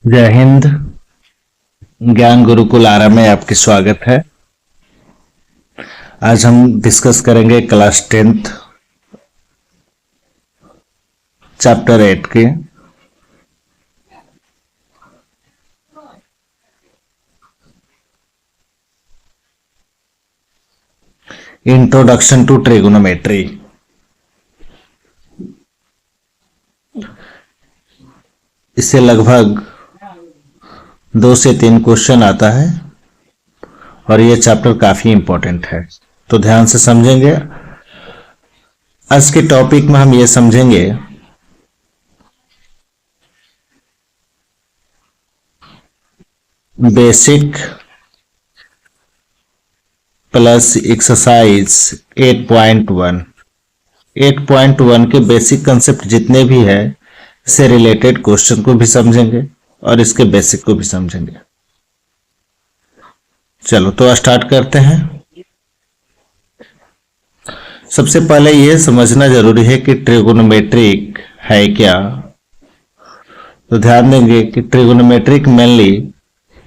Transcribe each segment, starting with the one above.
जय हिंद। ज्ञान गुरुकुल आरा में आपकी स्वागत है। आज हम डिस्कस करेंगे क्लास 10th चैप्टर 8 के इंट्रोडक्शन टू ट्रिगोनोमेट्री। इससे लगभग 2 से 3 क्वेश्चन आता है और यह चैप्टर काफी इंपॉर्टेंट है, तो ध्यान से समझेंगे। आज के टॉपिक में हम ये समझेंगे बेसिक प्लस एक्सरसाइज 8.1। 8.1 के बेसिक कंसेप्ट जितने भी है इससे रिलेटेड क्वेश्चन को भी समझेंगे और इसके बेसिक को भी समझेंगे। चलो तो स्टार्ट करते हैं। सबसे पहले यह समझना जरूरी है कि ट्रिगोनोमेट्रिक है क्या। तो ध्यान देंगे कि ट्रिगोनोमेट्रिक मेनली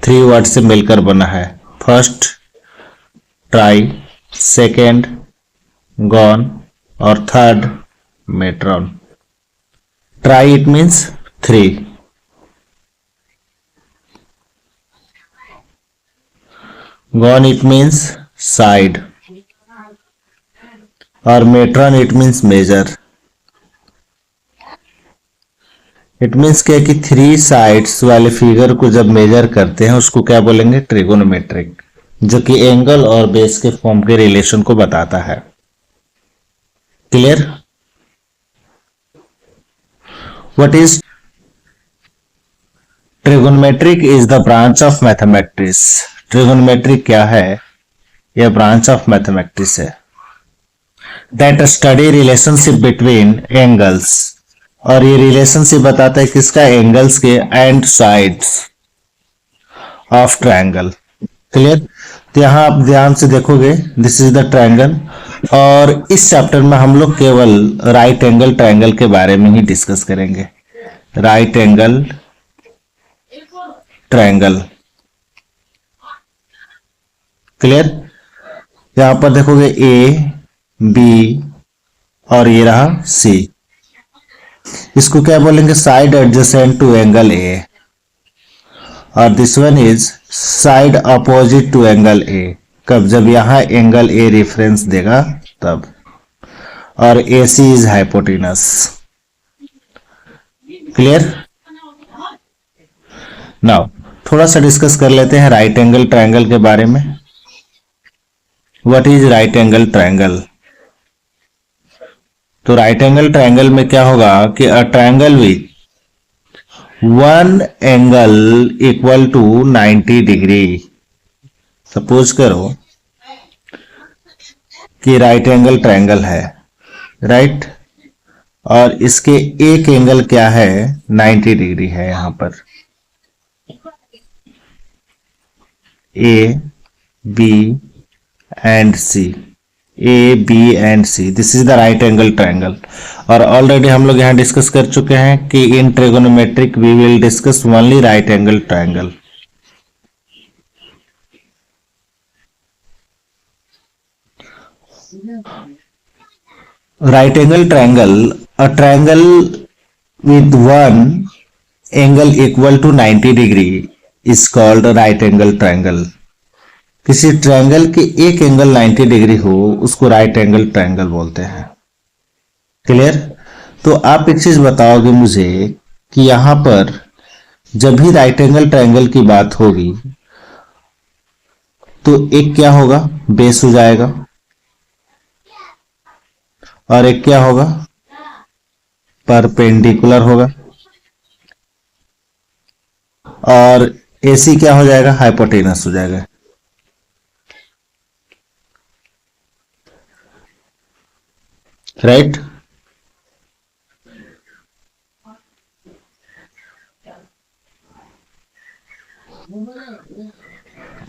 3 वर्ड से मिलकर बना है। फर्स्ट ट्राई, सेकेंड गॉन और third metron. Tri it means 3, gon it means side और metron it means measure. It means क्या कि 3 साइड्स वाले फिगर को जब मेजर करते हैं उसको क्या बोलेंगे? ट्रिगोनोमेट्रिक, जो कि एंगल और बेस के फॉर्म के रिलेशन को बताता है। Clear? What is trigonometric? Is the branch of mathematics. Trigonometric क्या है? यह ब्रांच ऑफ मैथमेटिक्स है that study relationship between angles. और ये रिलेशनशिप बताता है किसका? एंगल्स के and sides of triangle. Clear? तो यहां आप ध्यान से देखोगे, दिस इज द ट्रायंगल और इस चैप्टर में हम लोग केवल राइट एंगल ट्रायंगल के बारे में ही डिस्कस करेंगे। Right angle triangle. क्लियर? यहां पर देखोगे ए, बी और ये रहा सी। इसको क्या बोलेंगे? Side adjacent to angle A. और this one is side opposite to angle A. कब? जब यहां एंगल ए रेफरेंस देगा तब। और A C is hypotenuse. Clear? Now थोड़ा सा डिस्कस कर लेते हैं राइट एंगल ट्रायंगल के बारे में। What is right angle triangle? तो राइट एंगल ट्रायंगल में क्या होगा कि a triangle with one angle equal to 90 degree. Suppose करो कि राइट एंगल ट्रायंगल है, राइट, और इसके एक एंगल क्या है? 90 डिग्री है। यहां पर A, B and C. A, B and C, this is the right angle triangle. और ऑलरेडी हम लोग यहां डिस्कस कर चुके हैं कि in trigonometric we will discuss only right angle triangle. Right angle triangle, a triangle with one angle equal to 90 degree is called right angle triangle. किसी triangle के एक एंगल 90 डिग्री हो उसको राइट एंगल ट्रायंगल बोलते हैं। Clear? तो आप एक चीज बताओगे मुझे कि यहां पर जब भी राइट एंगल ट्रायंगल की बात होगी तो एक क्या होगा? बेस हो जाएगा और एक क्या होगा? परपेंडिकुलर होगा और एसी क्या हो जाएगा? हाइपोटेनस हो जाएगा। राइट?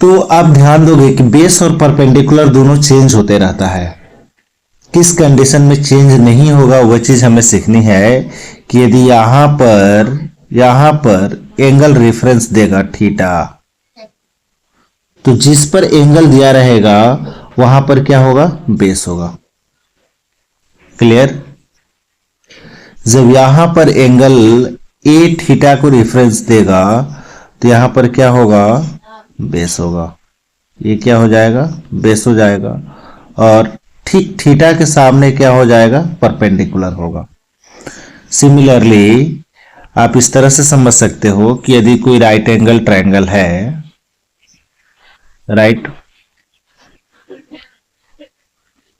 तो आप ध्यान दोगे कि बेस और परपेंडिकुलर दोनों चेंज होते रहता है। किस कंडीशन में चेंज नहीं होगा वह चीज हमें सीखनी है कि यदि यहां पर यहां पर एंगल रेफरेंस देगा थीटा, तो जिस पर एंगल दिया रहेगा वहां पर क्या होगा, बेस होगा। क्लियर। जब यहां पर एंगल ए थीटा को रेफरेंस देगा तो यहां पर क्या होगा, बेस होगा। ये क्या हो जाएगा, बेस हो जाएगा। और ठीक थीटा के सामने क्या हो जाएगा, परपेंडिकुलर होगा। सिमिलरली आप इस तरह से समझ सकते हो कि यदि कोई राइट एंगल ट्रायंगल है, right,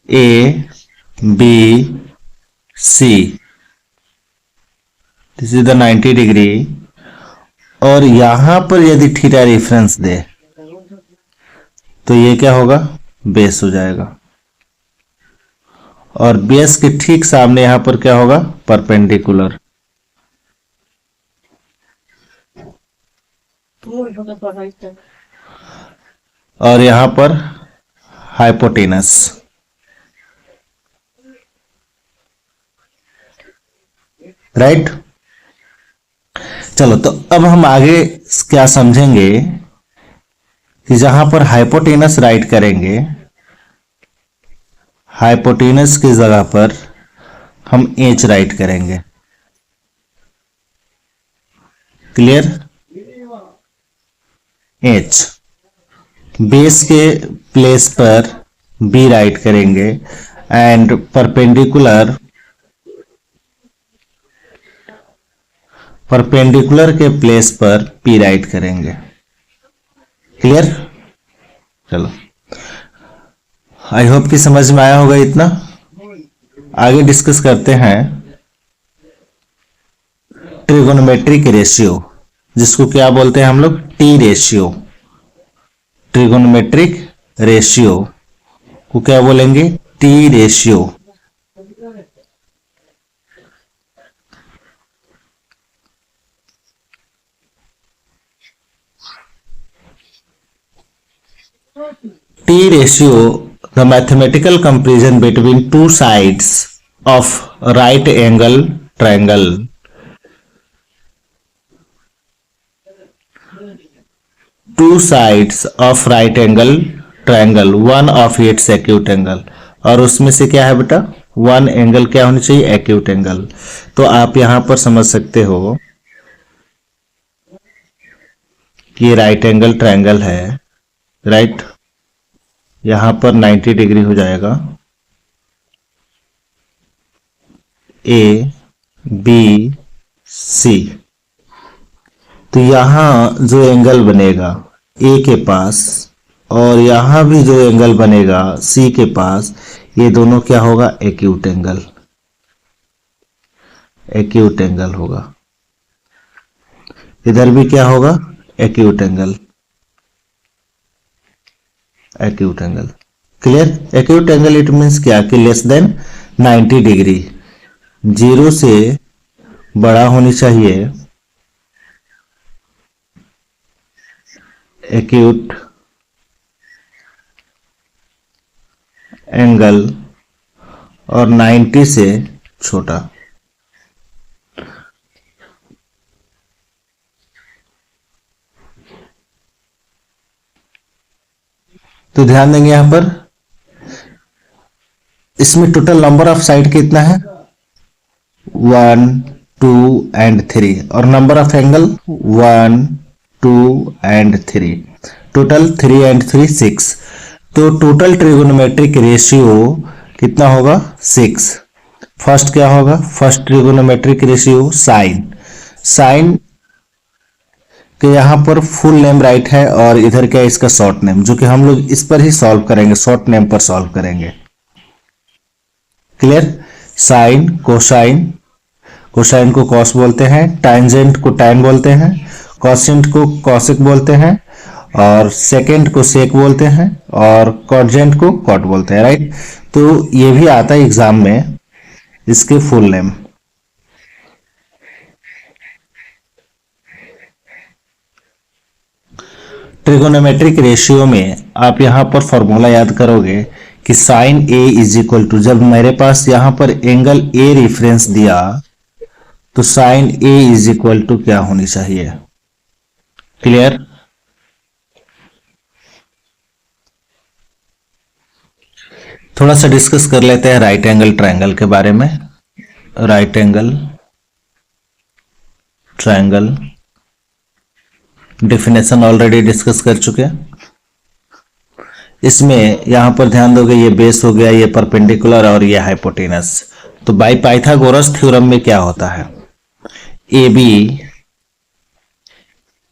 A B C, this is the 90 degree, और यहां पर यदि थीटा रेफरेंस दे तो ये क्या होगा, बेस हो जाएगा। और बेस के ठीक सामने यहां पर क्या होगा, परपेंडिकुलर। और यहां पर हाइपोटेनस। राइट। चलो, तो अब हम आगे क्या समझेंगे कि जहां पर हाइपोटेनस राइट करेंगे, हाइपोटेनस की जगह पर हम एच राइट करेंगे। क्लियर। एच बेस के प्लेस पर बी राइट करेंगे एंड परपेंडिकुलर के प्लेस पर पी राइट करेंगे। क्लियर। चलो, आई होप कि समझ में आया होगा इतना। आगे डिस्कस करते हैं ट्रिगोनोमेट्रिक रेशियो, जिसको क्या बोलते हैं हम लोग, टी रेशियो। ट्रिगोनोमेट्रिक रेशियो को क्या बोलेंगे, T ratio. T ratio, the mathematical comparison between two sides of right angle triangle. Two sides of right angle triangle, one of its acute angle, और उसमें से क्या है बेटा, वन एंगल क्या होनी चाहिए, एक्यूट एंगल। तो आप यहां पर समझ सकते हो कि राइट एंगल ट्रायंगल है, राइट। यहां पर 90 डिग्री हो जाएगा, ए बी सी। तो यहां जो एंगल बनेगा ए के पास और यहां भी जो एंगल बनेगा सी के पास, ये दोनों क्या होगा, एक्यूट एंगल, एक्यूट एंगल होगा। इधर भी क्या होगा, acute angle, acute angle. Clear. Acute angle it means क्या, कि लेस देन 90 डिग्री, जीरो से बड़ा होनी चाहिए एक्यूट एंगल और 90 से छोटा। तो ध्यान देंगे यहां पर, इसमें टोटल नंबर ऑफ साइड कितना है, 1 2 एंड 3, और number of angle 1 2 and 3, total 3 and 3 6। तो टोटल ट्रिगोनोमेट्रिक रेशियो कितना होगा, 6। फर्स्ट क्या होगा, first trigonometric ratio sine. Sine के यहां पर फुल नेम राइट है और इधर क्या है, इसका शॉर्ट नेम, जो कि हम लोग इस पर ही सॉल्व करेंगे, शॉर्ट नेम पर सॉल्व करेंगे। क्लियर। साइन, कोसाइन, कोसाइन को कॉस बोलते हैं, टैंजेंट को टैन बोलते हैं, कॉसेंट को कॉसेक बोलते हैं, और सेकेंड को सेक बोलते हैं, और कॉटजेंट को कॉट बोलते हैं, राइट। तो ये भी आता है एग्जाम में, इसके फुल नेम। ट्रिगोनोमेट्रिक रेशियो में आप यहां पर फॉर्मूला याद करोगे कि sine A is equal to, जब मेरे पास यहां पर एंगल ए रेफरेंस दिया तो sine A is equal to क्या होनी चाहिए? क्लियर? थोड़ा सा डिस्कस कर लेते हैं राइट एंगल ट्रायंगल के बारे में। Right angle triangle definition already discuss कर चुके हैं। इसमें यहां पर ध्यान दोगे, ये बेस हो गया, ये परपेंडिकुलर और ये हाइपोटेनस। तो बाय पाइथागोरस थ्योरम में क्या होता है? ए बी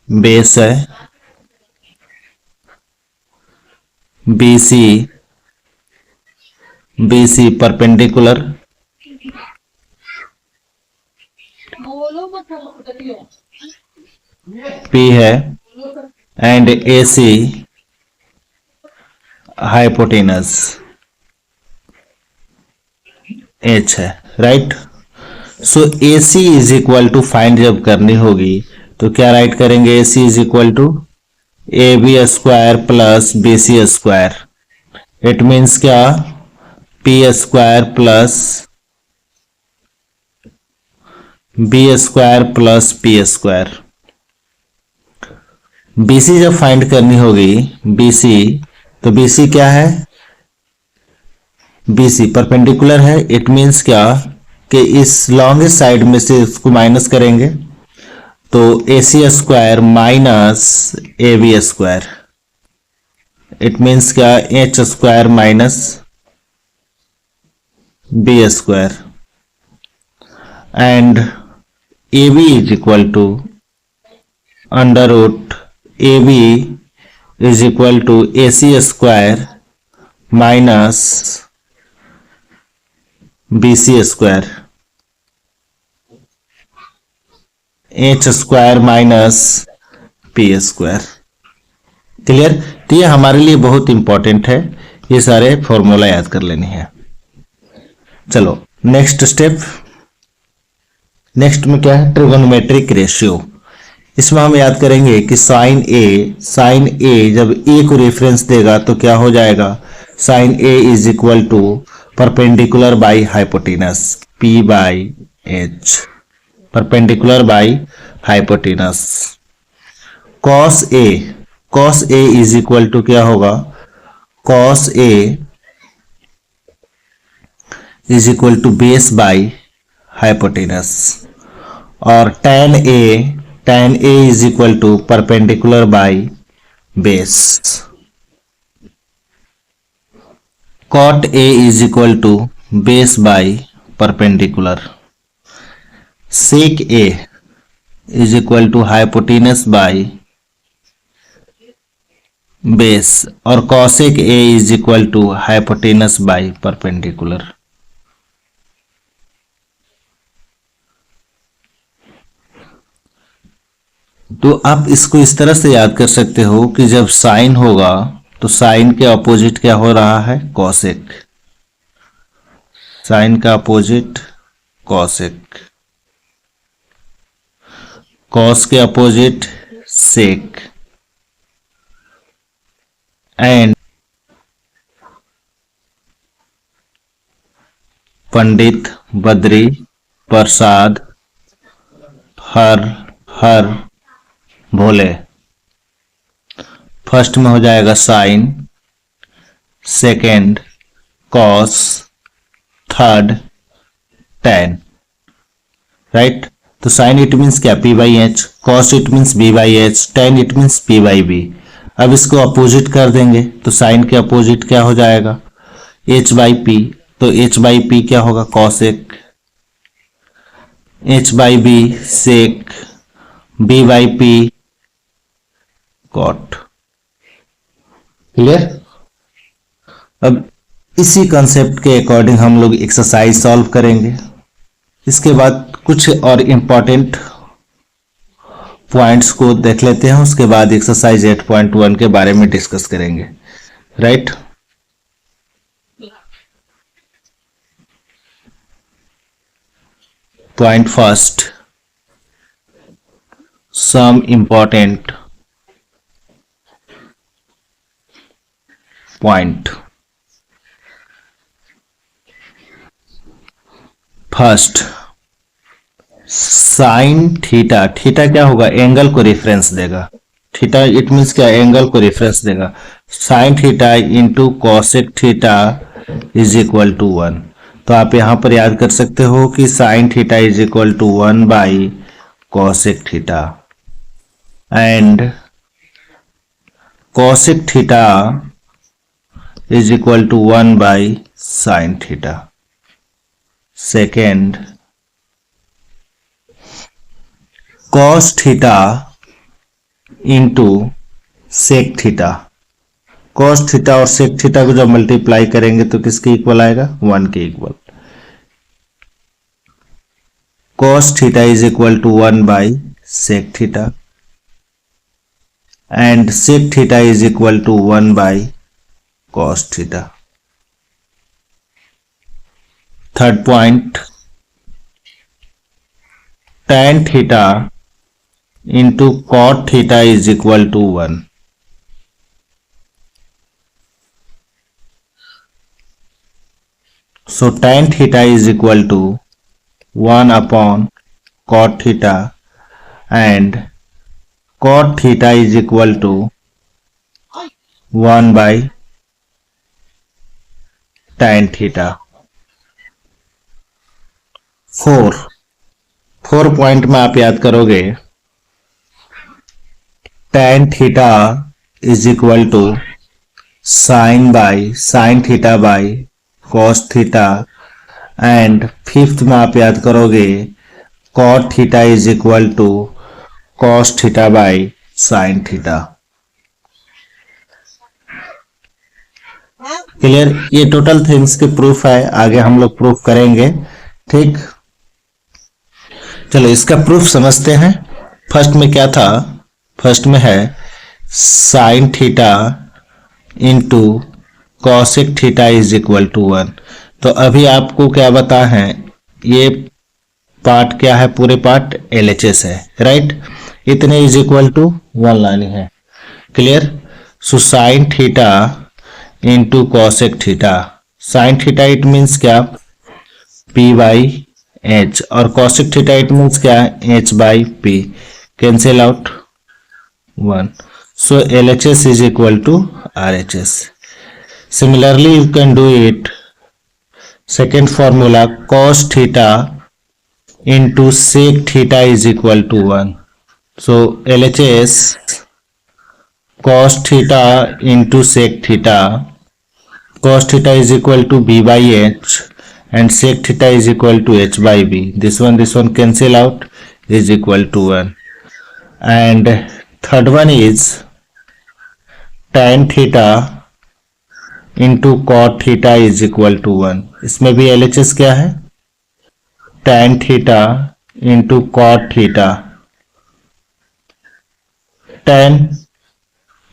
बेस है, बी सी परपेंडिकुलर, पी है, and A C hypotenuse H है। Right? So A C is equal to find जब करनी होगी तो क्या राइट करेंगे? A C is equal to A B square plus B C square. It means क्या? P square plus B square plus P square. BC जब find करनी होगी, बीसी, तो बीसी क्या है? बीसी परपेंडिकुलर है। इट मीन्स क्या कि इस लॉन्गेस्ट साइड में से इसको माइनस करेंगे तो A C square minus A B square. It means क्या? H square minus B square, and A B is equal to under root A B is equal to A C square minus B C square, H square minus P square. Clear? तो ये हमारे लिए बहुत important है, ये सारे formula याद कर लेने हैं। चलो नेक्स्ट स्टेप। नेक्स्ट में क्या है? Trigonometric ratio. इसमें हम याद करेंगे कि साइन ए जब ए को रेफरेंस देगा तो क्या हो जाएगा? Sine A is equal to perpendicular by hypotenuse, P by H, perpendicular by hypotenuse. Cos A is equal to क्या होगा? Cos A is equal to base by hypotenuse, और tan A is equal to perpendicular by base. cot A is equal to base by perpendicular. sec A is equal to hypotenuse by base, और cosec A is equal to hypotenuse by perpendicular. तो आप इसको इस तरह से याद कर सकते हो कि जब साइन होगा तो साइन के अपोजिट क्या हो रहा है? कॉसेक। साइन का अपोजिट कॉसेक, कॉस के opposite sec, and Pandit, Badri, Prasad, Har Bhole. First में हो जाएगा sine, second cos, third tan। Right? तो साइन इट मीन्स क्या? P by H, cos it means B by H, tan it means P by B. अब इसको opposite कर देंगे तो साइन के अपोजिट क्या हो जाएगा? H by P. तो एच बाई पी क्या होगा? Cosec, H by B sec, B by P cot. Clear? अब इसी कंसेप्ट के अकॉर्डिंग हम लोग एक्सरसाइज सॉल्व करेंगे। इसके बाद कुछ और इंपॉर्टेंट पॉइंट्स को देख लेते हैं, उसके बाद एक्सरसाइज 8.1 के बारे में डिस्कस करेंगे। Right? Point first, some important point. First, sine theta, theta क्या होगा, एंगल को रेफरेंस देगा। थीटा इट मीन्स क्या, एंगल को रेफरेंस देगा। Sine theta into cosec theta is equal to 1। तो आप यहां पर याद कर सकते हो कि sine theta is equal to 1 by cosec theta and cosec theta is equal to 1 by sin theta. Second, cos theta into sec theta. cos theta और sec theta को जब मल्टीप्लाई करेंगे तो किसके इक्वल आएगा, 1 के equal. cos theta is equal to 1 by sec theta and sec theta is equal to 1 by cos theta. Third point, tan theta into cot theta is equal to 1. So tan theta is equal to 1 upon cot theta and cot theta is equal to 1 by tan theta. 4 point में आप याद करोगे, tan theta is equal to sine theta by cos theta and fifth में आप याद करोगे cot theta is equal to cos theta by sine theta. Clear, ये total things के प्रूफ है, आगे हम लोग प्रूफ करेंगे। ठीक, चलो इसका प्रूफ समझते हैं। फर्स्ट में क्या था, फर्स्ट में है sine theta into cosec theta is equal to 1। तो अभी आपको क्या बता है, ये पार्ट क्या है, पूरे पार्ट LHS है, राइट। इतने इज इक्वल टू 1 लानी है। Clear, so sine theta into cosec theta, sine theta it means क्या, P बाई H और कॉसेक थीटा इट मीन्स क्या, H by P, cancel out 1। So LHS is equal to RHS. Similarly you can do it, second formula cos theta into sec theta is equal to 1. So LHS cos theta into sec theta, cos theta is equal to B by H and sec theta is equal to H by B. This one cancel out, is equal to 1. And third one is tan theta into cot theta is equal to 1. इसमें भी LHS क्या है, tan theta into cot theta, tan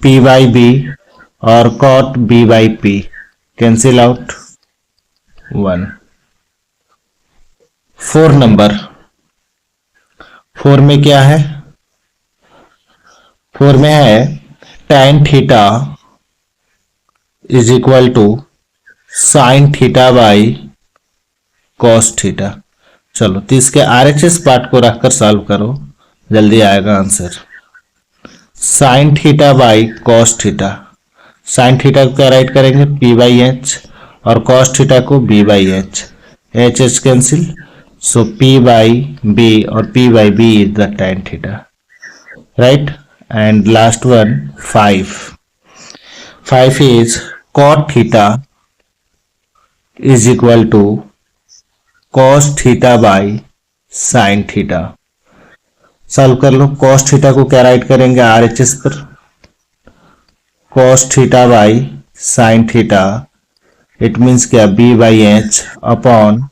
P by B और cot B by P, cancel out 1। 4 number, 4 में क्या है, 4 में है tan theta is equal to sine theta by cos theta. चलो तो इसके RHS पार्ट को रखकर सॉल्व करो, जल्दी आएगा answer. Sine theta by cos theta, sine theta को क्या राइट करेंगे, P बाई H और कॉस थीटा को B by H, H cancel, so P by B और P by B is the tan theta, right. And last one 5 is cot theta is equal to cos theta by sine theta. Solve कर लो, cos theta को क्या write करेंगे RHS पर, cos theta by sine theta, it means क्या, B by H upon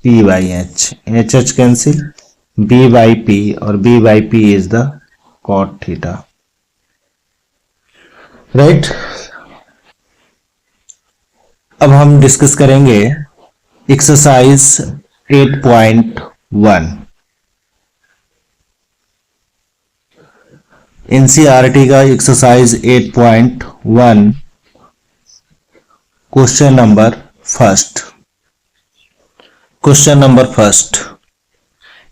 P by H, H cancel, B by P और B by P is the cot theta, right. अब हम discuss करेंगे exercise 8.1। NCERT का exercise 8.1 question number first.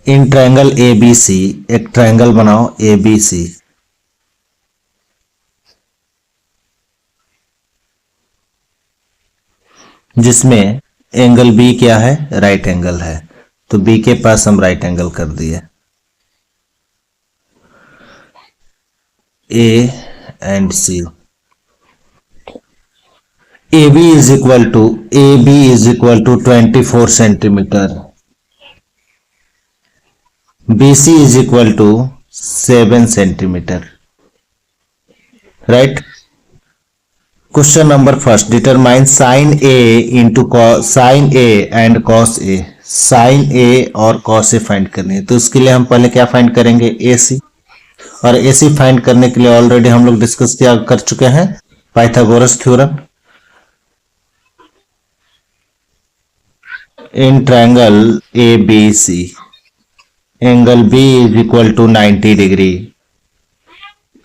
In triangle A B C, एक triangle बनाओ ए B सी, जिसमें angle B क्या है, राइट एंगल है। तो बी के पास हम राइट एंगल कर दिए। A and C, A B is equal to 24 centimetre, B C is equal to 7 centimetre, right. Question number first, determine sine A into sine A and cos A. Sine A और cos ए find करनी है, तो उसके लिए हम पहले क्या find करेंगे, ए सी। और ए सी फाइंड करने के लिए ऑलरेडी हम लोग डिस्कस किया कर चुके हैं Pythagoras theorem. In triangle A B C, angle B is equal to 90 degree,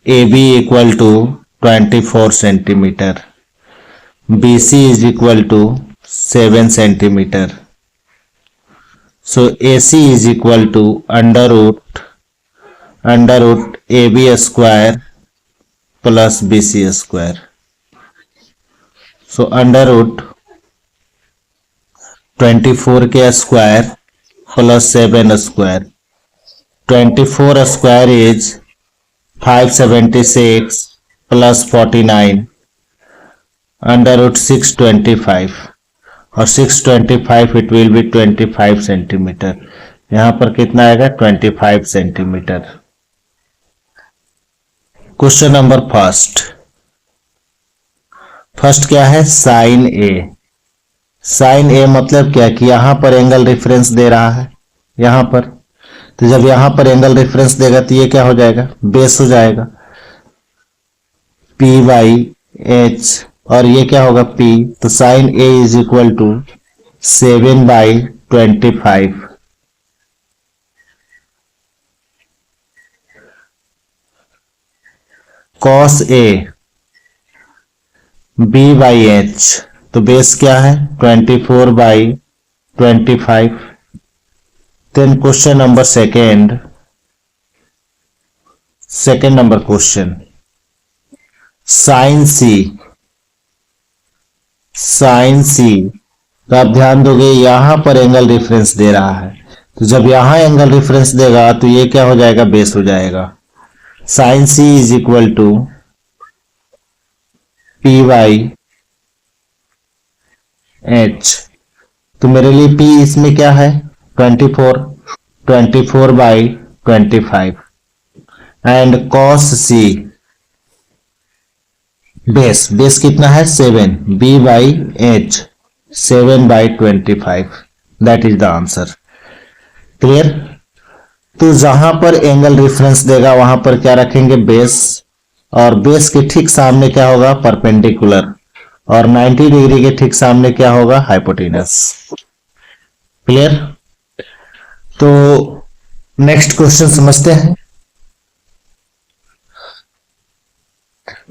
A B equal to 24 centimetre, B C is equal to 7 centimetre. So A C is equal to under root A B square plus B C square. So under root 24 के square plus 7 square, 24 square is 576 plus 49 under root 625, और 625 it will B 25 centimetre. यहां पर कितना आएगा, 25 centimetre. Question number first क्या है, sine A. Sine ए मतलब क्या कि यहां पर एंगल रेफरेंस दे रहा है यहां पर, तो जब यहां पर एंगल रेफरेंस देगा तो ये क्या हो जाएगा, बेस हो जाएगा, पी बाई एच, और ये क्या होगा P, तो sine A is equal to 7/25। Cos A B by H, तो बेस क्या है 24/25। Then question number second number question, sine C. तो आप ध्यान दोगे यहां पर एंगल रेफरेंस दे रहा है, तो जब यहां एंगल रेफरेंस देगा तो ये क्या हो जाएगा, बेस हो जाएगा। Sine C is equal to P by H, तो मेरे लिए P इसमें क्या है 24/25 एंड कॉस सी, बेस कितना है 7, B by H 7/25, that is the answer. Clear. तो जहां पर एंगल रेफरेंस देगा वहां पर क्या रखेंगे, बेस, और बेस के ठीक सामने क्या होगा, परपेंडिकुलर, और 90 डिग्री के ठीक सामने क्या होगा, हाइपोटेनस। क्लियर। तो नेक्स्ट क्वेश्चन समझते हैं।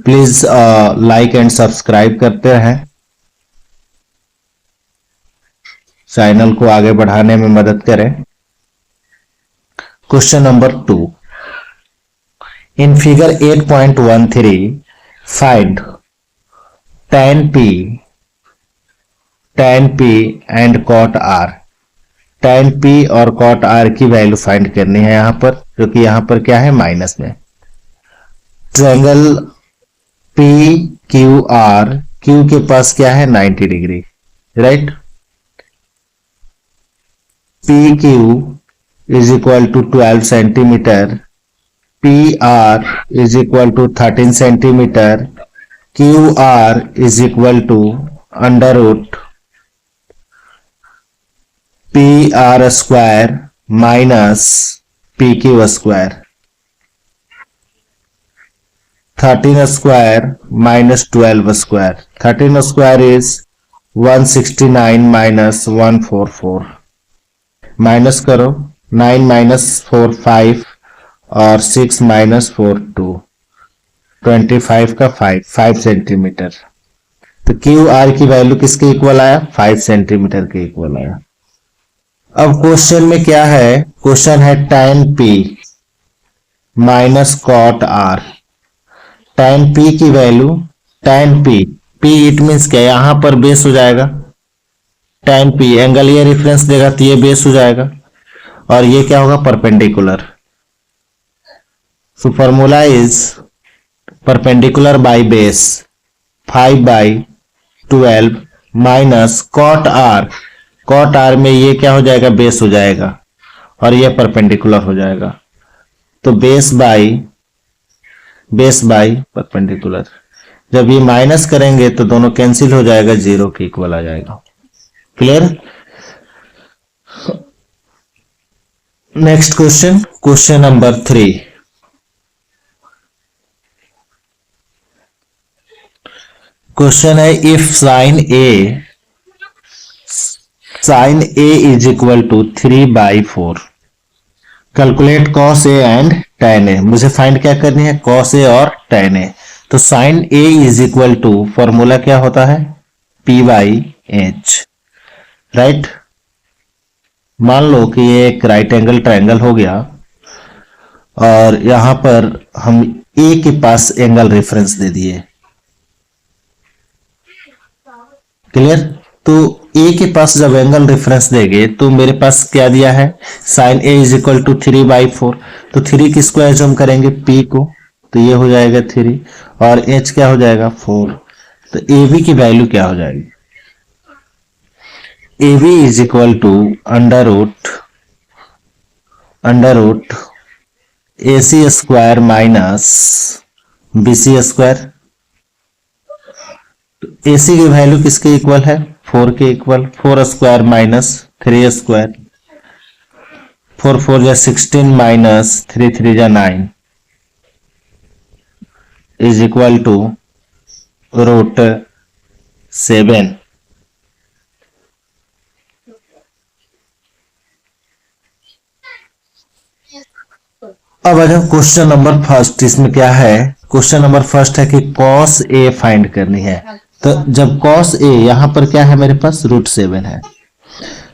प्लीज लाइक एंड सब्सक्राइब करते हैं, चैनल को आगे बढ़ाने में मदद करें। Question number 2, in figure 8.13 find tan P and cot R। tan P और cot R की वैल्यू फाइंड करनी है यहां पर, क्योंकि यहां पर क्या है, माइनस में। Triangle P Q R, Q के पास क्या है 90 degree, right. P Q is equal to 12 centimetre, P R is equal to 13 centimetre, Q R is equal to under root P R square minus P Q square, 13 square minus 12 square, 13 square is 169 minus 144, minus करो, 9 minus 4 5 और 6 minus 4 2, 25 का 5 centimetre. तो Q R की value किसके equal आया, 5 centimetre के equal आया। अब क्वेश्चन में क्या है, क्वेश्चन है tan p minus cot r। tan p की value, tan p, p it means क्या, यहां पर बेस हो जाएगा। tan p एंगल ये रेफरेंस देगा तो ये बेस हो जाएगा, और ये क्या होगा, perpendicular. So formula is perpendicular by base 5/12 minus cot R. Cot R में ये क्या हो जाएगा, बेस हो जाएगा, और ये परपेंडिकुलर हो जाएगा। तो बेस बाई परपेंडिकुलर। जब ये माइनस करेंगे तो दोनों कैंसिल हो जाएगा, जीरो के इक्वल आ जाएगा। Clear. Next question, question number 3। Question है if sine A is equal to 3/4, calculate cos A and tan A. मुझे फाइंड क्या करनी है, कॉस ए और tan ए। तो sine A is equal to, formula क्या होता है, p/h, राइट। मान लो कि ये एक राइट एंगल ट्रायंगल हो गया, और यहां पर हम ए के पास एंगल रेफरेंस दे दिए। क्लियर। तो ए के पास जब एंगल रेफरेंस देंगे तो मेरे पास क्या दिया है, sine A is equal to 3/4। तो 3 की स्क्वायर जो हम करेंगे p को, तो ये हो जाएगा 3, और h क्या हो जाएगा, 4। तो ए बी की वैल्यू क्या हो जाएगी, A B is equal to under root A C square minus B C square. A C की वैल्यू किसके इक्वल है, 4 के इक्वल। 4 स्क्वायर माइनस 3 स्क्वायर, 4 4 जा 16 माइनस 3 3 जा 9 इज इक्वल टू √7। अब आ जाओ क्वेश्चन नंबर फर्स्ट। इसमें क्या है, क्वेश्चन नंबर फर्स्ट है कि कॉस ए फाइंड करनी है। तो जब कॉस ए, यहां पर क्या है मेरे पास, √7 है।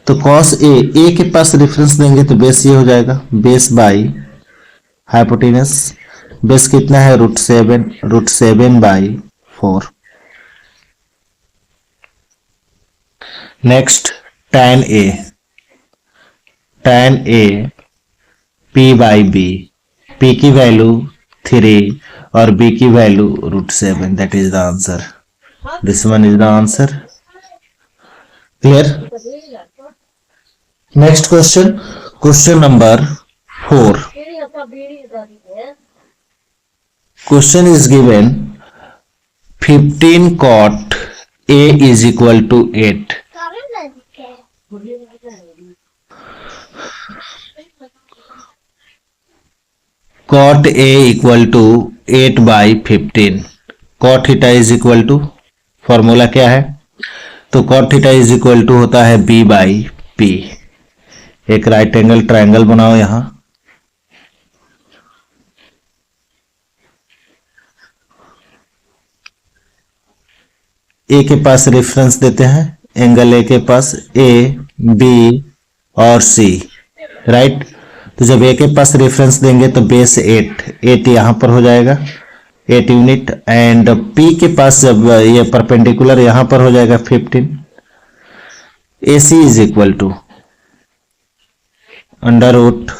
तो कॉस ए के पास रेफरेंस देंगे तो बेस ये हो जाएगा, बेस बाई हाइपोटेनस। बेस कितना है, √7/4। Next tan A p/b, p की वैल्यू 3 और b की value √7। That is the answer, this one is the answer. Clear. Next question, question number 4। Question is given 15 cot a is equal to 8। cot a equal to 8/15। cot theta is equal to, formula क्या है, तो cot theta is equal to होता है b/p। एक right angle triangle बनाओ यहां, ए के पास reference देते हैं, एंगल ए के पास ए बी और सी, राइट। तो जब ए के पास रेफरेंस देंगे तो बेस 8 यहां पर हो जाएगा, 8 यूनिट। एंड पी के पास जब ये परपेंडिकुलर यहां पर हो जाएगा 15। A C is equal to under root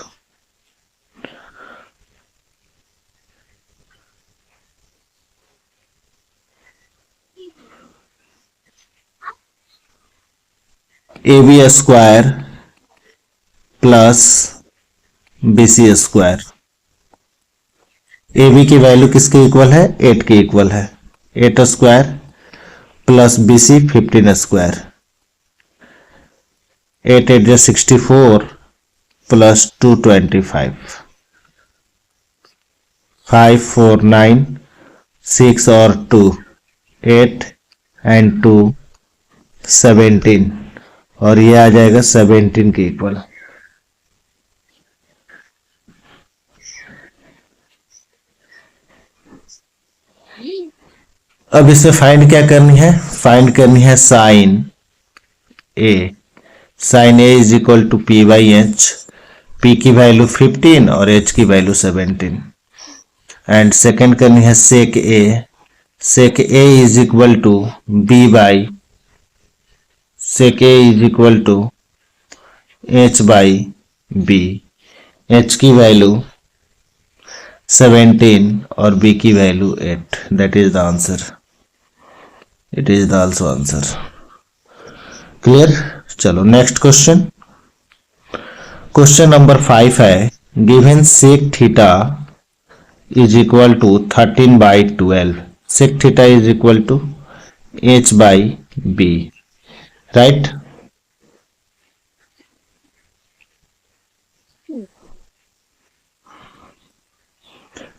A B square plus B C square. A B की वैल्यू किसके इक्वल है, 8 के इक्वल है। 8 square plus B C 15 square. 8 8 64 plus 225, 5 4 9 6 और 2 8 एंड 2 17, और ये आ जाएगा 17 के इक्वल। अब इसे फाइंड क्या करनी है, फाइंड करनी है sine A. Sine A is equal to P by H, P की वैल्यू 15 और एच की वैल्यू 17। एंड सेकेंड करनी है sec A, sec A is equal to B by, sec A is equal to H by B, H की value 17 और B की value 8। That is the answer, it is the also answer. Clear? चलो next question, question number 5 है given sec theta is equal to 13/12, sec theta is equal to H by B, right?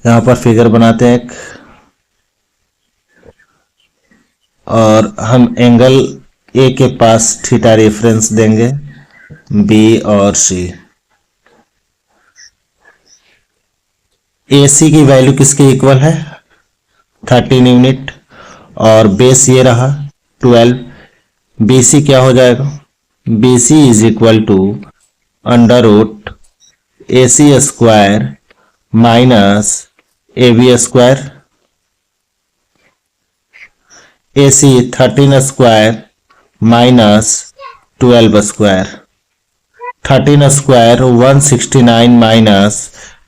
यहां पर figure बनाते हैं एक, और हम angle A के पास थीटा रेफरेंस देंगे, बी और सी। ए सी की वैल्यू किसके इक्वल है? 13 यूनिट, और बेस ये रहा 12। बी सी क्या हो जाएगा? B C is equal to under root A C square minus A B square, A C 13 square minus 12 square, 13 square 169 minus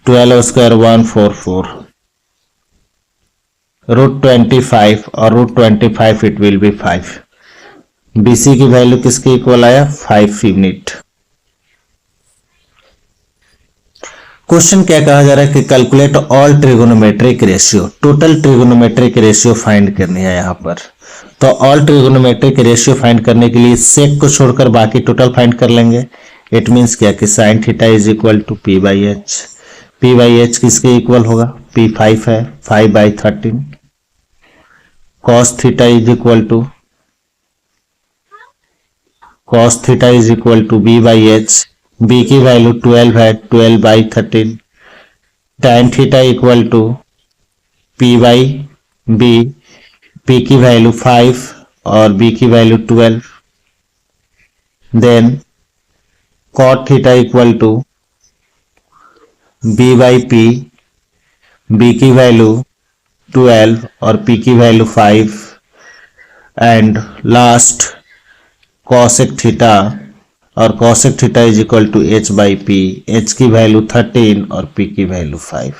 12 square 144, root 25 और root 25 it will be 5। BC की value किसके equal आया? 5 unit. Question क्या कहा जा रहा है कि calculate all trigonometric ratio, total trigonometric ratio find करनी है यहां पर। तो ऑल ट्रिगोनोमेट्रिक रेशियो फाइंड करने के लिए सेक को छोड़कर बाकी टोटल फाइंड कर लेंगे। इट मींस क्या कि sine theta is equal to P by H, P by H किसके इक्वल होगा? पी 5 है, 5/13। Cos theta is equal to, cos theta is equal to B by H, B की value 12 है, 12/13। tan theta equal to P by B, P की value 5 और B की value 12। Then cot theta equal to B by P, B की value 12 और P की value 5। And last cosec theta, और cosec theta is equal to H by P, H की value 13 और P की वैल्यू 5।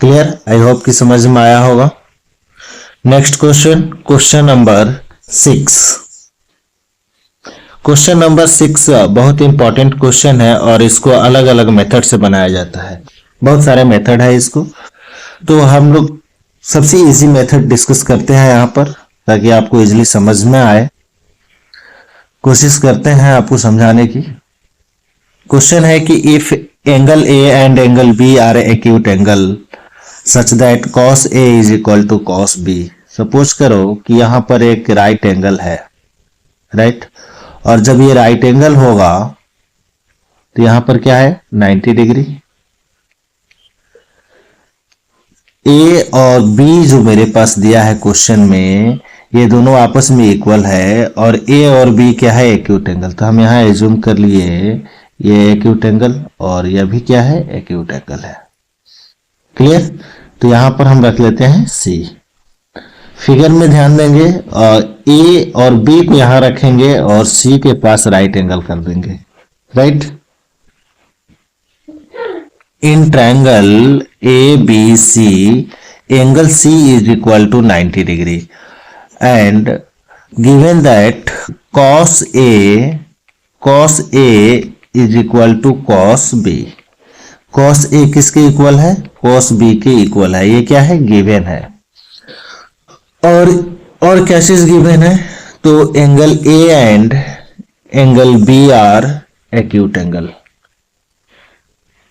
क्लियर? आई होप कि समझ में आया होगा। Next question, question number 6। Question number 6 बहुत इंपॉर्टेंट क्वेश्चन है और इसको अलग अलग मेथड से बनाया जाता है। बहुत सारे मेथड है इसको, तो हम लोग सबसे इजी मेथड डिस्कस करते हैं यहाँ पर ताकि आपको इजीली समझ में आए। कोशिश करते हैं आपको समझाने की। क्वेश्चन है कि if angle A and angle B are acute angle such that cos A is equal to cos B। Suppose करो कि यहां पर एक राइट एंगल है, राइट, और जब ये राइट एंगल होगा तो यहां पर क्या है? 90 डिग्री। ए और बी जो मेरे पास दिया है क्वेश्चन में, ये दोनों आपस में इक्वल है और ए और बी क्या है? Acute angle. तो हम यहां एज्यूम कर लिए ये एक्यूट एंगल और यह भी क्या है? एक्यूट एंगल है। क्लियर? तो यहां पर हम रख लेते हैं सी। फिगर में ध्यान देंगे और ए और बी को यहां रखेंगे और सी के पास राइट एंगल कर देंगे, right. In triangle A B C angle C is equal to 90 degree and given that cos A is equal to cos B। cos A किसके इक्वल है? cos B के इक्वल है। ये क्या है? गिवन है। और क्या चीज गिवन है? तो angle A and angle B are acute angle.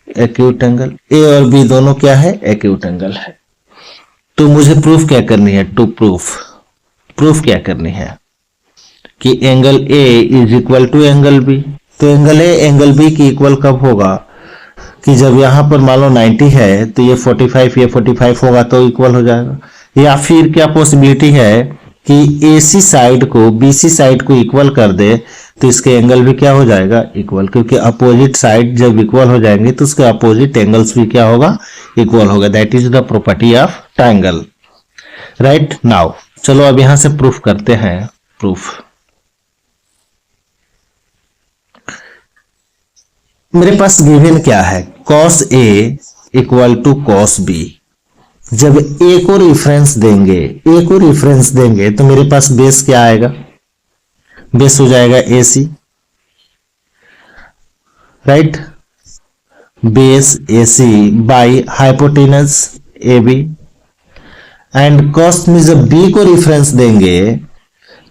Acute angle A और B दोनों क्या है? एक्यूट एंगल है। तो मुझे प्रूफ क्या करनी है? टू प्रूफ क्या करनी है कि angle A is equal to angle B। तो एंगल A एंगल B की इक्वल कब होगा? कि जब यहां पर मान लो 90 है तो ये 45 होगा तो इक्वल हो जाएगा। या फिर क्या पॉसिबिलिटी है कि AC साइड को BC साइड को इक्वल कर दे तो इसके एंगल भी क्या हो जाएगा, इक्वल, क्योंकि अपोजिट साइड जब इक्वल हो जाएंगे तो उसके अपोजिट एंगल्स भी क्या होगा, इक्वल होगा। That is the property of triangle. Right now चलो अब यहां से प्रूफ करते हैं। प्रूफ, मेरे पास गिवन क्या है, cos A equal to cos B। जब A को रेफरेंस देंगे, A को रेफरेंस देंगे तो मेरे पास बेस क्या आएगा, बेस हो जाएगा AC। Right, base AC by hypotenuse AB। And cos में जब B को रेफरेंस देंगे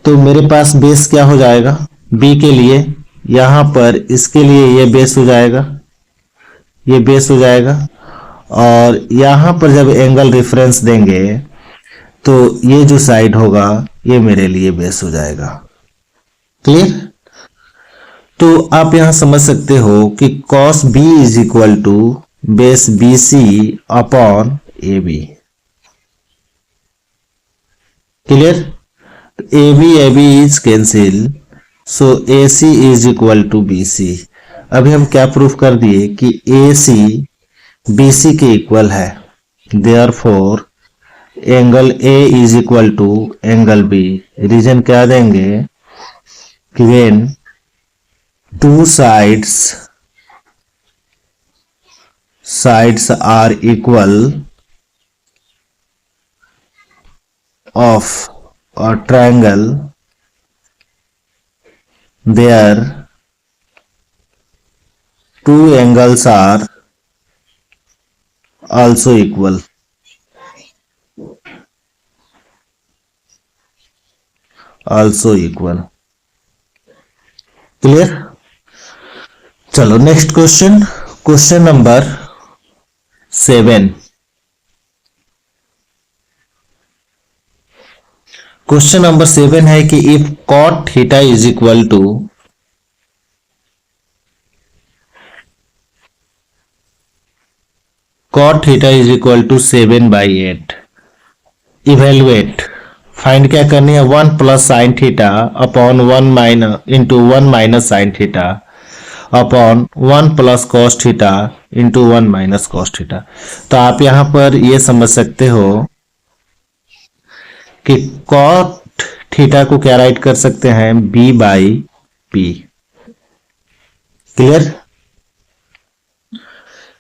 तो मेरे पास बेस क्या हो जाएगा, B के लिए यहां पर, इसके लिए ये बेस हो जाएगा, ये बेस हो जाएगा। और यहां पर जब एंगल रेफरेंस देंगे तो ये जो साइड होगा ये मेरे लिए बेस हो जाएगा। क्लियर? तो आप यहां समझ सकते हो कि cos B is equal to base BC upon AB। Clear? AB is cancel, so AC is equal to BC। अभी हम क्या प्रूफ कर दिए कि AC BC के इक्वल है, therefore angle A is equal to angle B। Reason क्या देंगे कि when two sides are equal of a triangle, their two angles are also equal। Clear? चलो next question, question number 7। Question number 7 है कि if cot theta is equal to cot theta is equal to 7/8, evaluate, find क्या करनी है, 1 plus sine theta upon 1 minus into 1 minus sine theta upon 1 plus cos theta into 1 minus cos theta. तो आप यहां पर ये समझ सकते हो कि कॉट थीटा को क्या राइट कर सकते हैं, B/P। क्लियर?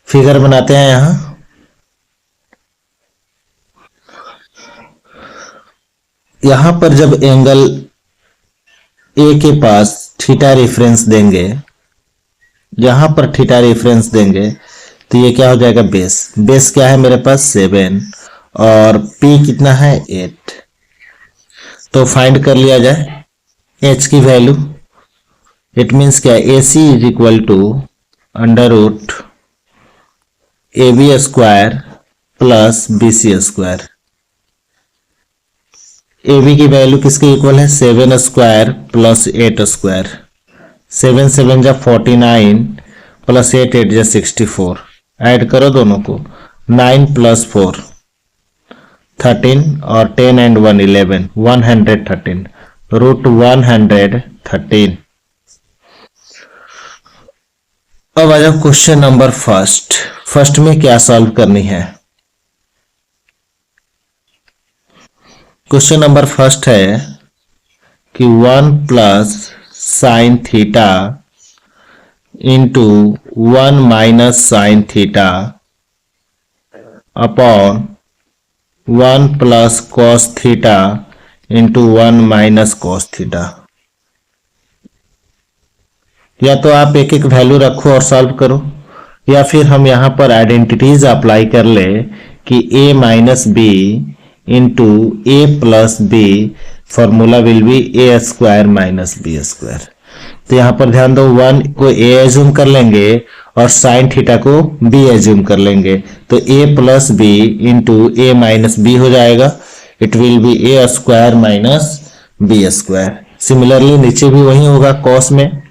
फिगर बनाते हैं यहां। यहां पर जब एंगल A के पास थीटा रेफरेंस देंगे, यहां पर थीटा रेफरेंस देंगे तो ये क्या हो जाएगा, बेस। बेस क्या है मेरे पास 7 और P कितना है 8। तो फाइंड कर लिया जाए H की वैल्यू। इट मीन्स क्या, AC is equal to under root AB square plus BC square. AB की वैल्यू किसके इक्वल है, 7 स्क्वायर प्लस 8 स्क्वायर। 7 7 जा 49 प्लस 8 8 जा 64। ऐड करो दोनों को, 9 प्लस 4 13 और 10 एंड 1 11, 113 रूट 113। अब आ जाओ क्वेश्चन नंबर फर्स्ट में क्या सॉल्व करनी है। क्वेश्चन नंबर फर्स्ट है कि 1 plus sine theta into 1 minus sine theta upon 1 plus cos theta into 1 minus cos theta. या तो आप एक एक वैल्यू रखो और सॉल्व करो, या फिर हम यहां पर आइडेंटिटीज अप्लाई कर ले कि a minus B into A plus B, formula will be A square minus B square. तो यहां पर ध्यान दो, 1 को a एज्यूम कर लेंगे और साइन थीटा को b एज्यूम कर लेंगे, तो a plus B into A minus B हो जाएगा। It will be A square minus B square. Similarly नीचे भी वही होगा कॉस में,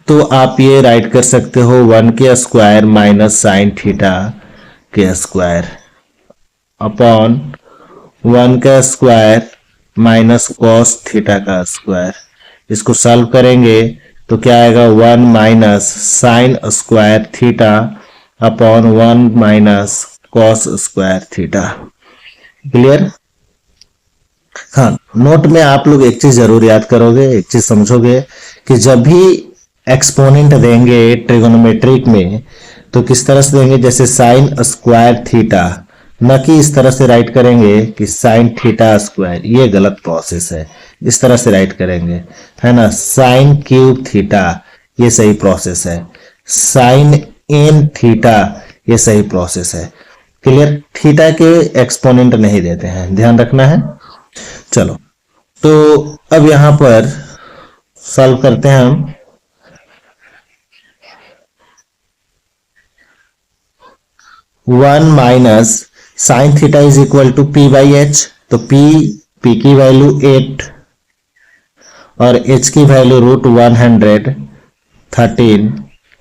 तो आप ये राइट कर सकते हो 1 के स्क्वायर माइनस साइन थीटा के स्क्वायर अपॉन 1 का स्क्वायर माइनस कॉस थीटा का स्क्वायर। इसको सॉल्व करेंगे तो क्या आएगा, 1 minus sine square theta upon 1 minus cos square theta. Clear? हाँ, नोट में आप लोग एक चीज जरूर याद करोगे, एक चीज समझोगे कि जब भी एक्सपोनेंट देंगे ट्रिगोनोमेट्रिक में तो किस तरह से देंगे, जैसे साइन स्क्वायर थीटा, न कि इस तरह से राइट करेंगे कि साइन थीटा स्क्वायर, ये गलत प्रोसेस है। इस तरह से राइट करेंगे, है ना, साइन क्यूब थीटा, ये सही प्रोसेस है। साइन एन थीटा, ये सही प्रोसेस है। क्लियर? थीटा के एक्सपोनेंट नहीं देते हैं, ध्यान रखना है। चलो, तो अब यहां पर सॉल्व करते हैं हम। One minus sine theta is equal to P by H, तो पी की वैल्यू 8 और एच की वैल्यू √113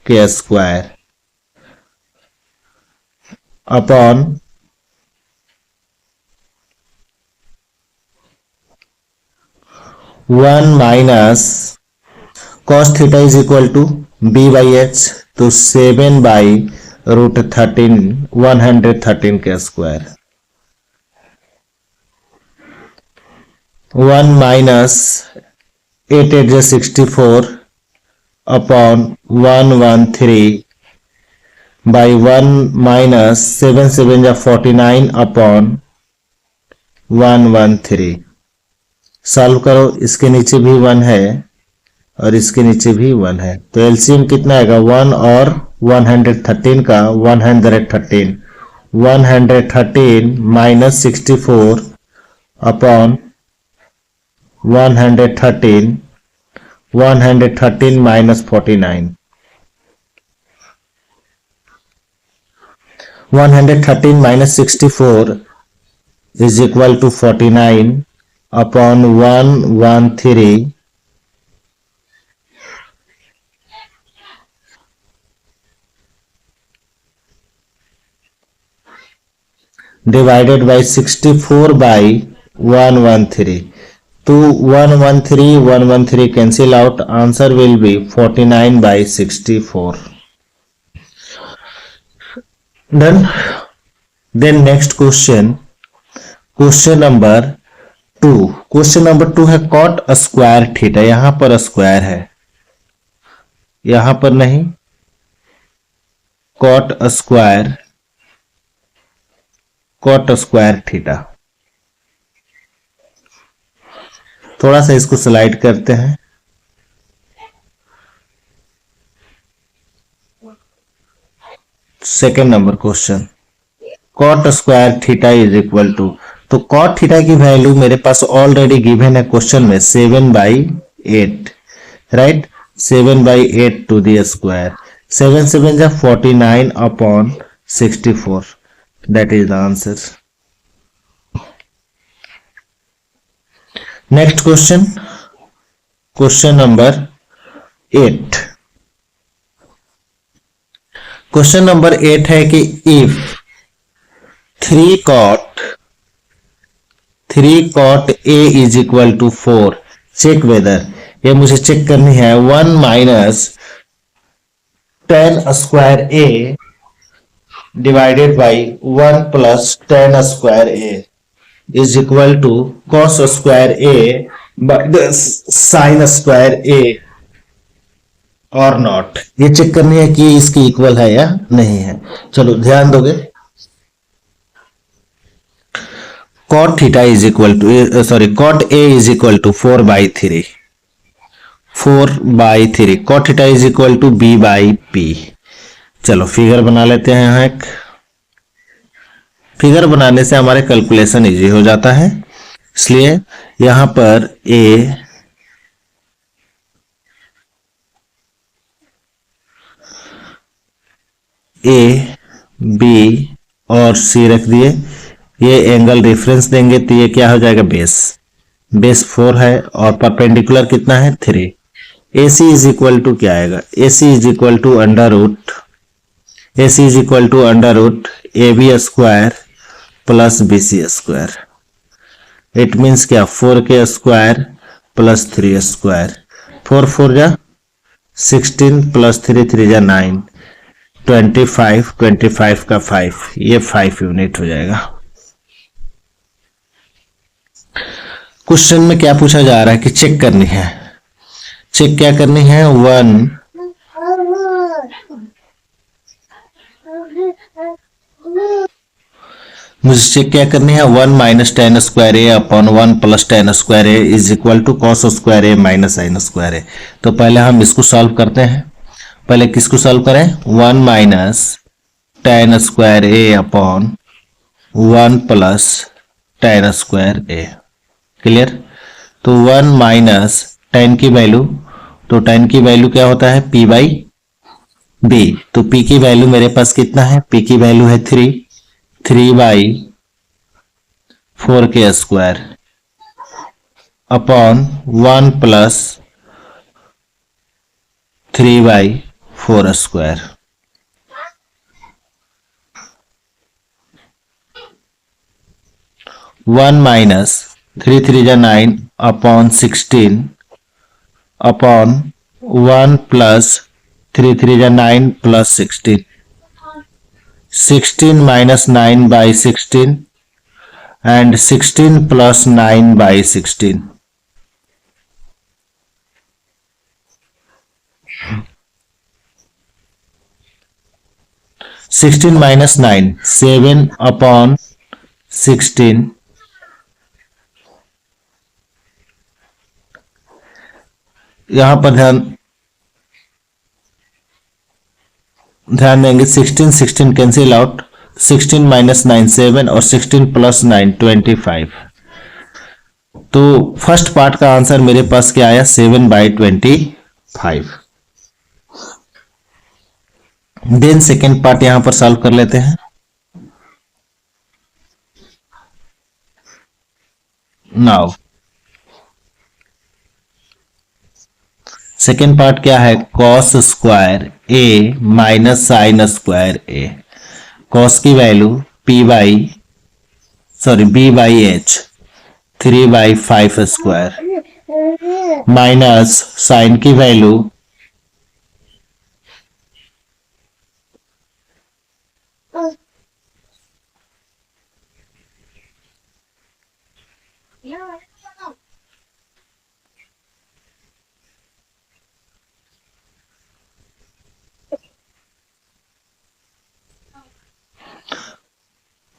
के square upon 1 minus cos theta is equal to B by H, तो 7 बाई √13 113 के square. 1 minus 8 8 64 upon 113 by 1 minus 7 7 49 upon 113। Solve करो, इसके नीचे भी 1 है और इसके नीचे भी 1 है, तो एलसीएम कितना आएगा, 1 और 113 का 113, 113 minus 64 upon 113, 113 minus 49, 113 minus 64 is equal to 49 upon 113 divided by 64 by 113, तो 113 cancel out, answer will be 49 by 64। Done. Then next question, question number 2। Question number 2 है कॉट स्क्वायर थीटा, यहां पर स्क्वायर है, यहां पर नहीं, कॉट स्क्वायर थीटा। थोड़ा सा इसको स्लाइड करते हैं। Second number question, cot square theta is equal to, तो कॉट थीटा की वैल्यू मेरे पास ऑलरेडी गिवन है क्वेश्चन में 7/8, right, 7/8 to the square, 7 7 49 upon 64, that is the answer. Next question, question number 8। Question number 8 है कि if 3 cot A is equal to 4, check whether, ये मुझे चेक करनी है, 1 minus tan square A divided by 1 plus tan square A is equal to cos square A by sin square A और not. ये चेक करनी है कि इसकी इक्वल है या नहीं है। चलो ध्यान दोगे, cot theta is equal to, sorry, cot A is equal to 4/3, 4/3, cot theta is equal to B/P। चलो फिगर बना लेते हैं। यहाँ एक फिगर बनाने से हमारे कैलकुलेशन इजी हो जाता है, इसलिए यहां पर A, B और C रख दिए, ये एंगल रेफरेंस देंगे तो ये क्या हो जाएगा, बेस 4 है और परपेंडिकुलर कितना है, 3। AC इज इक्वल टू क्या आएगा, AC is equal to under root AB square plus BC square. It means क्या 4k² प्लस 3 स्क्वायर, 4 4 जा 16 प्लस 3 3 जा 9, 25, 25 का 5, ये 5 यूनिट हो जाएगा। क्वेश्चन में क्या पूछा जा रहा है कि चेक करनी है, चेक क्या करनी है, 1 मुझे चेक क्या करनी है, 1 minus tan square A upon 1 plus tan square A is equal to cos square A minus sin square A. तो पहले हम इसको सॉल्व करते हैं। पहले किसको सॉल्व करें, 1 minus tan square A upon 1 plus tan square A. Clear. तो 1 माइनस tan की वैल्यू, तो tan की वैल्यू क्या होता है, p बाई b। तो p की वैल्यू मेरे पास कितना है, p की वैल्यू है 3 by 4k² upon 1 plus 3 by 4 square. One minus 3 3 जा 9 अपॉन 16 अपॉन 1 प्लस 3 3 जा 9 plus 16, 16 minus 9 by 16 and 16 plus 9 by 16. Sixteen minus 9 7 upon 16, यहां पर ध्यान देंगे 16 16 कैंसिल आउट, 16 माइनस 9 7 और 16 प्लस 9 25। तो फर्स्ट पार्ट का आंसर मेरे पास क्या आया, 7/25। देन सेकेंड पार्ट यहां पर सॉल्व कर लेते हैं। नाउ सेकेंड पार्ट क्या है, cos square A minus sine square A. Cos की value b by h 3/5 square minus sine की value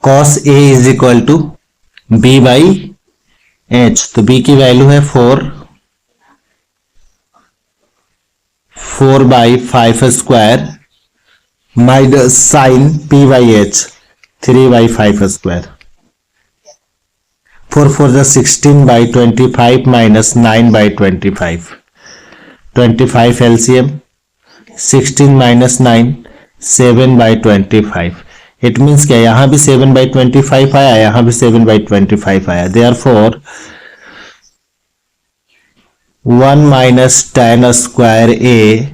cos a is equal to b by h। तो b की वैल्यू है 4/5 square minus sine p by h 3/5 square. 4 4 जा 16/25 minus 9/25, 25 LCM, 16 minus 9 7/25। It means क्या, यहां भी 7/25 आया, यहां भी 7/25 आया। Therefore 1 minus tan square A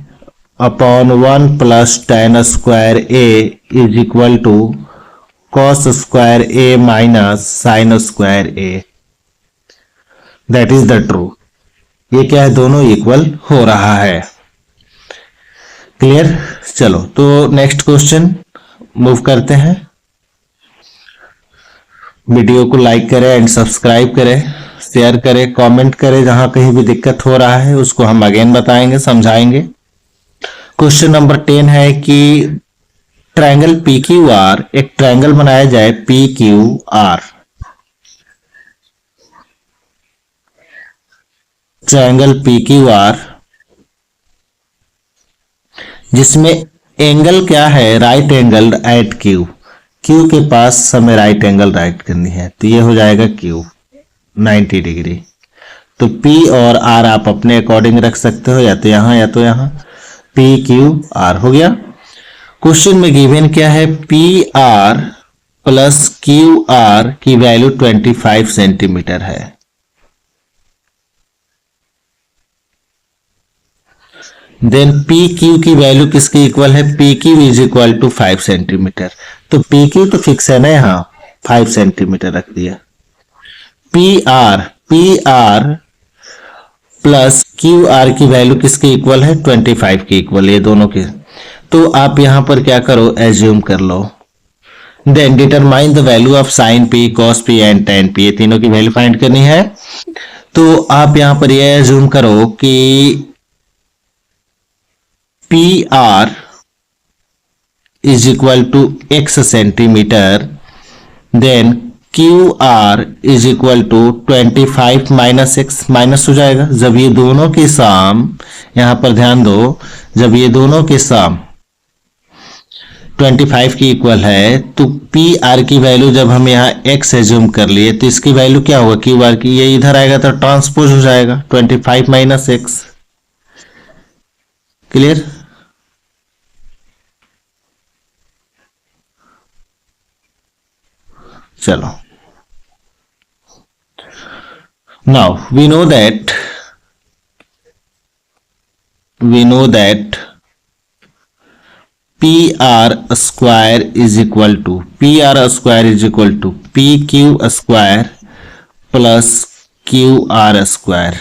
upon 1 plus tan square A is equal to cos square A minus sine square A. That is the true. ये क्या है, दोनों इक्वल हो रहा है। क्लियर। चलो तो नेक्स्ट क्वेश्चन मूव करते हैं। वीडियो को लाइक करें एंड सब्सक्राइब करें, शेयर करें, कमेंट करें। जहां कहीं भी दिक्कत हो रहा है उसको हम अगेन बताएंगे, समझाएंगे। क्वेश्चन नंबर 10 है कि ट्रायंगल पी क्यू आर, एक ट्रायंगल बनाया जाए P Q R. Triangle P Q R जिसमें एंगल क्या है, right angle at Q. Q के पास हमें राइट एंगल राइट करनी है, तो ये हो जाएगा क्यू 90 डिग्री। तो P और R आप अपने अकॉर्डिंग रख सकते हो, या तो यहां या तो यहां। पी क्यू आर हो गया। क्वेश्चन में गिवन क्या है, P R plus Q R की वैल्यू 25 सेंटीमीटर है। देन पी क्यू की वैल्यू किसके इक्वल है, P Q is equal to 5 centimetre. तो पी क्यू तो फिक्स है ना, यहां 5 सेंटीमीटर रख दिया। P R plus Q R की वैल्यू किसके इक्वल है? 25 के इक्वल, ये दोनों के। तो आप यहां पर क्या करो, एज्यूम कर लो। Then determine the value of sine P, cos P and tan P, ये तीनों की वैल्यू फाइंड करनी है। तो आप यहां पर ये एज्यूम करो कि P R is equal to x centimetre, then Q R is equal to 25 minus X, minus हो जाएगा जब ये दोनों की सम, यहां पर ध्यान दो, जब ये दोनों की सम 25 की इक्वल है तो पी आर की वैल्यू जब हम यहाँ x एज्यूम कर लिए तो इसकी वैल्यू क्या होगा? क्यू आर की, ये इधर आएगा तो ट्रांसपोज हो जाएगा 25 माइनस एक्स। क्लियर? चलो, now we know that P R square is equal to P Q square plus Q R square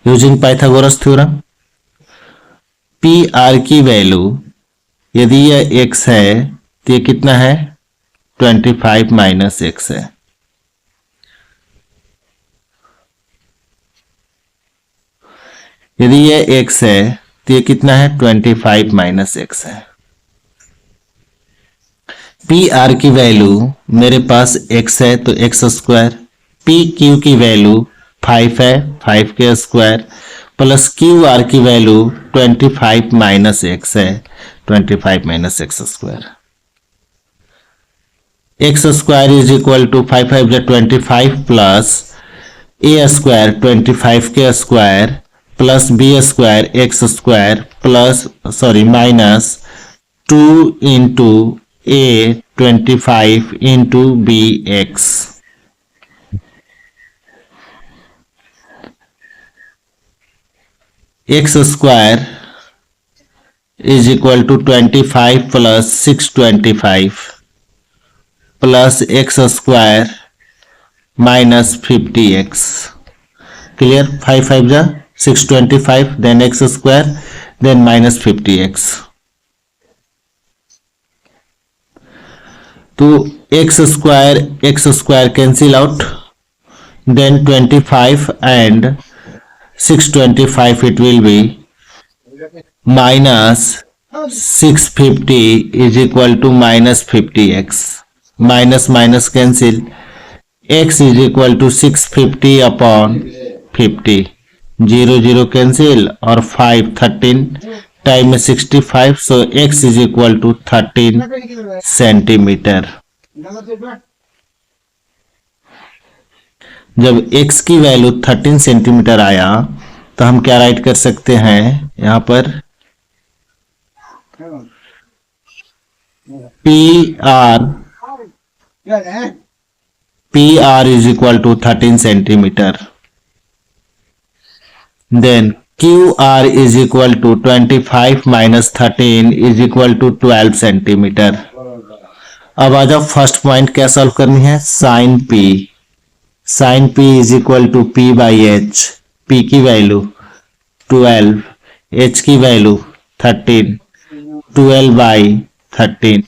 using Pythagoras theorem. P R की वैल्यू यदि यह x है तो ये कितना है? 25 माइनस एक्स है। यदि ये x है तो ये कितना है? 25 माइनस एक्स है। पी आर की वैल्यू मेरे पास x है तो एक्स स्क्वायर, पी क्यू की वैल्यू 5 है, 5 के स्क्वायर, प्लस क्यू आर की वैल्यू 25 माइनस एक्स है, 25 minus X square. X square is equal to 5 5 जा 25 प्लस ए स्क्वायर 25 के square plus B square X square plus minus 2 into A 25 into B X. X square is equal to 25 plus 625 plus X square minus 50x। Clear? 5 5 जा 625, then X square, then minus 50x। तो X square cancel out, then 25 and 625 it will be minus 650 is equal to minus 50x, minus minus cancel, x is equal to 650 upon 50, 0 0 cancel और 5 13 time में 65, सो x is equal to 13 centimetre. जब x की value 13 centimetre आया तो हम क्या right कर सकते हैं यहां पर? P R is equal to 13 centimetre, then Q R is equal to 25 minus 13 is equal to 12 centimetre. अब आ जाओ फर्स्ट पॉइंट, क्या सॉल्व करनी है? Sine P is equal to P by H, P की वैल्यू 12, एच की value 13, 12 by 13।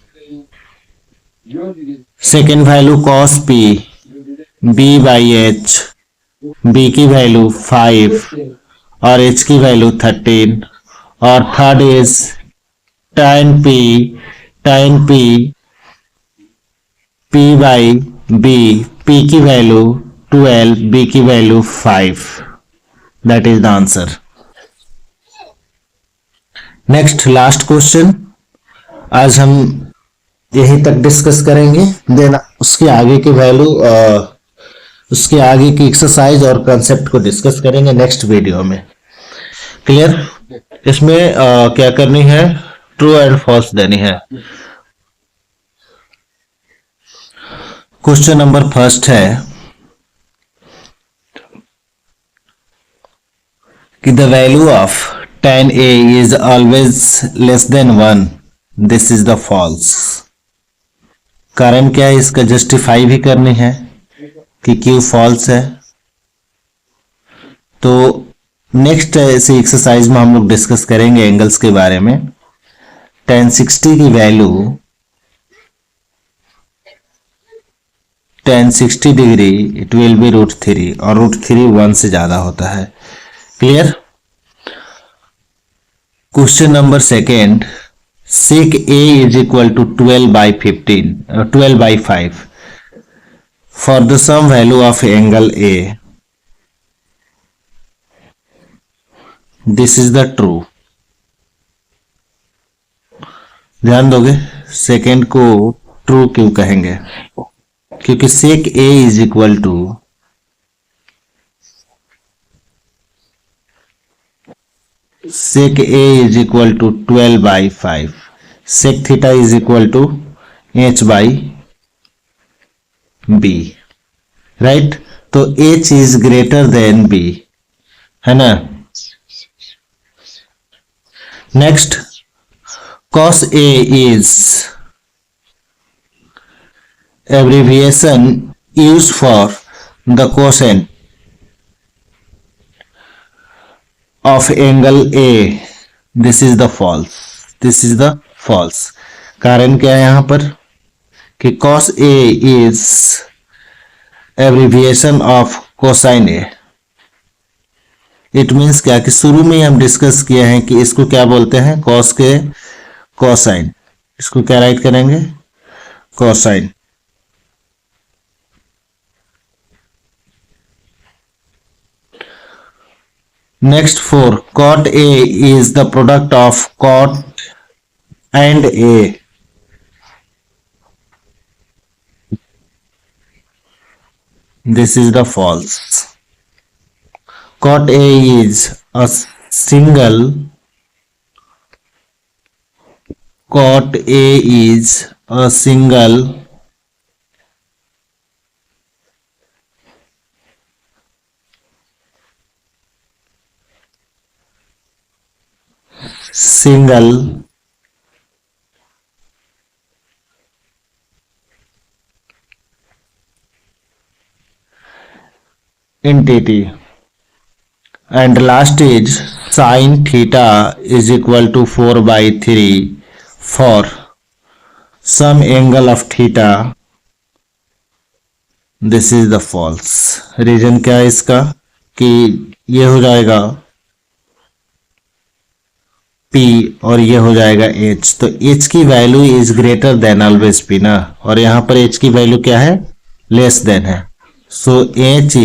Second value cos P, B by H, B की value 5 और एच की वैल्यू 13, और third is tan P by B, P की value 12, B की value 5। That is the answer. Next last question आज हम यहीं तक डिस्कस करेंगे, देन उसके आगे की वैल्यू, उसके आगे की एक्सरसाइज और कंसेप्ट को डिस्कस करेंगे नेक्स्ट वीडियो में। क्लियर? इसमें क्या करनी है? ट्रू एंड फॉल्स देनी है। क्वेश्चन नंबर फर्स्ट है कि the value of tan a is always less than 1, this is the false. कारण क्या है? इसका जस्टिफाई भी करनी है। कि क्यू फॉल्स है। तो नेक्स्ट ऐसी एक्सरसाइज में हम लोग डिस्कस करेंगे एंगल्स के बारे में। tan 60 की value tan 60 degree it will B √3 और √3 1 से ज्यादा होता है। Clear. Question number second, sec A is equal to 12/5 for the sum value of angle A. This is the true। ध्यान दोगे, सेकेंड को ट्रू क्यों कहेंगे? क्योंकि sec A is equal to sec A is equal to 12/5, sec theta is equal to h/b, right. तो h is greater than b, है ना। Next, cos A is abbreviation used for the cosine of angle A। this is the false, this is the false। कारण क्या है यहां पर कि cos A is abbreviation of cosine A। It means क्या कि शुरू में हम डिस्कस किए हैं कि इसको क्या बोलते हैं, cos के कोसाइन। इसको क्या राइट करेंगे, cosine. Next 4, cot A is the product of cot and A। this is the false। cot A is a single, cot A is a single entity। and last is sin theta is equal to 4/3 for some angle of theta। this is the false। Reason क्या है इसका कि ये हो जाएगा P और ये हो जाएगा H। तो H की value is greater than always P ना, और यहां पर H की वैल्यू क्या है, लेस देन है। सो H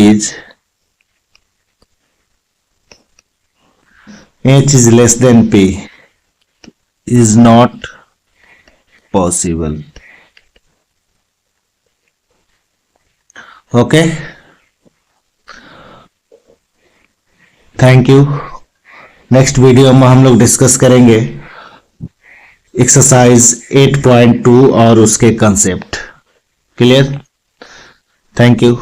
is less than P is not possible। Okay, thank you. Next video में हम लोग डिस्कस करेंगे एक्सरसाइज 8.2 और उसके कंसेप्ट। Clear, thank you.